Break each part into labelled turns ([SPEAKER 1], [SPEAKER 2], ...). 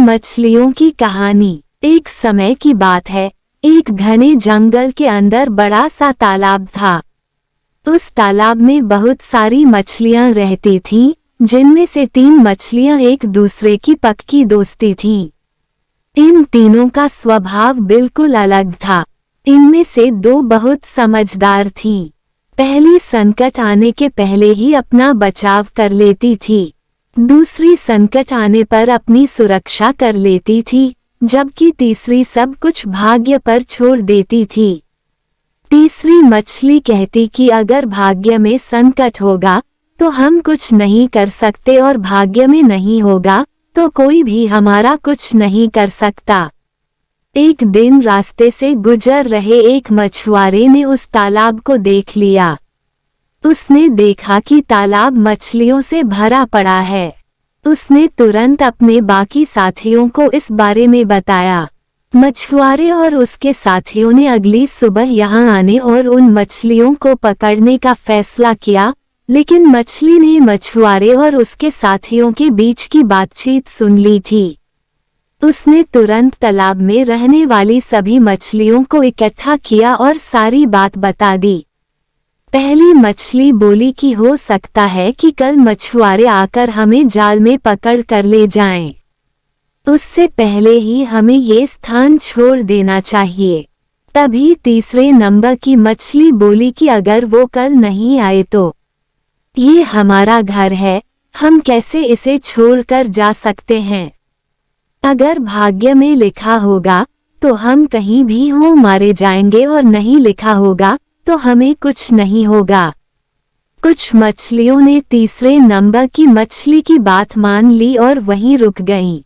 [SPEAKER 1] मछलियों की कहानी। एक समय की बात है, एक घने जंगल के अंदर बड़ा सा तालाब था। उस तालाब में बहुत सारी मछलियां रहती थीं, जिनमें से 3 मछलियां एक दूसरे की पक्की दोस्ती थीं। इन तीनों का स्वभाव बिल्कुल अलग था। इनमें से 2 बहुत समझदार थीं। पहली संकट आने के पहले ही अपना बचाव कर लेती थी, दूसरी संकट आने पर अपनी सुरक्षा कर लेती थी, जबकि तीसरी सब कुछ भाग्य पर छोड़ देती थी। तीसरी मछली कहती कि अगर भाग्य में संकट होगा तो हम कुछ नहीं कर सकते और भाग्य में नहीं होगा तो कोई भी हमारा कुछ नहीं कर सकता। एक दिन रास्ते से गुजर रहे एक मछुआरे ने उस तालाब को देख लिया। उसने देखा कि तालाब मछलियों से भरा पड़ा है। उसने तुरंत अपने बाकी साथियों को इस बारे में बताया। मछुआरे और उसके साथियों ने अगली सुबह यहाँ आने और उन मछलियों को पकड़ने का फैसला किया, लेकिन मछली ने मछुआरे और उसके साथियों के बीच की बातचीत सुन ली थी। उसने तुरंत तालाब में रहने वाली सभी मछलियों को इकट्ठा किया और सारी बात बता दी। पहली मछली बोली कि हो सकता है कि कल मछुआरे आकर हमें जाल में पकड़ कर ले जाएं। उससे पहले ही हमें ये स्थान छोड़ देना चाहिए। तभी तीसरे नंबर की मछली बोली कि अगर वो कल नहीं आए तो ये हमारा घर है, हम कैसे इसे छोड़कर जा सकते हैं। अगर भाग्य में लिखा होगा तो हम कहीं भी हों मारे जाएंगे और नहीं लिखा होगा तो हमें कुछ नहीं होगा। कुछ मछलियों ने तीसरे नंबर की मछली की बात मान ली और वहीं रुक गईं।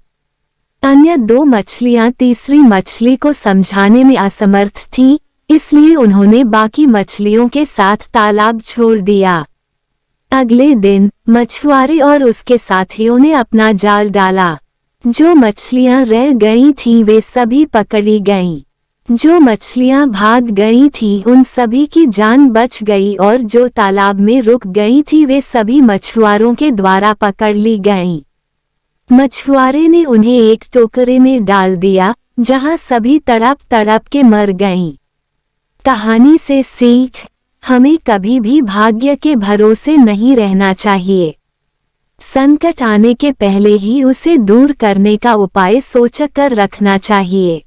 [SPEAKER 1] अन्य 2 मछलियां तीसरी मछली को समझाने में असमर्थ थीं, इसलिए उन्होंने बाकी मछलियों के साथ तालाब छोड़ दिया। अगले दिन मछुआरे और उसके साथियों ने अपना जाल डाला। जो मछलियां रह गई थीं वे सभी पकड़ी गईं। जो मछलियां भाग गई थीं उन सभी की जान बच गई और जो तालाब में रुक गई थी वे सभी मछुआरों के द्वारा पकड़ ली गईं। मछुआरे ने उन्हें एक टोकरे में डाल दिया, जहां सभी तड़प तड़प के मर गईं। कहानी से सीख, हमें कभी भी भाग्य के भरोसे नहीं रहना चाहिए। संकट आने के पहले ही उसे दूर करने का उपाय सोचकर रखना चाहिए।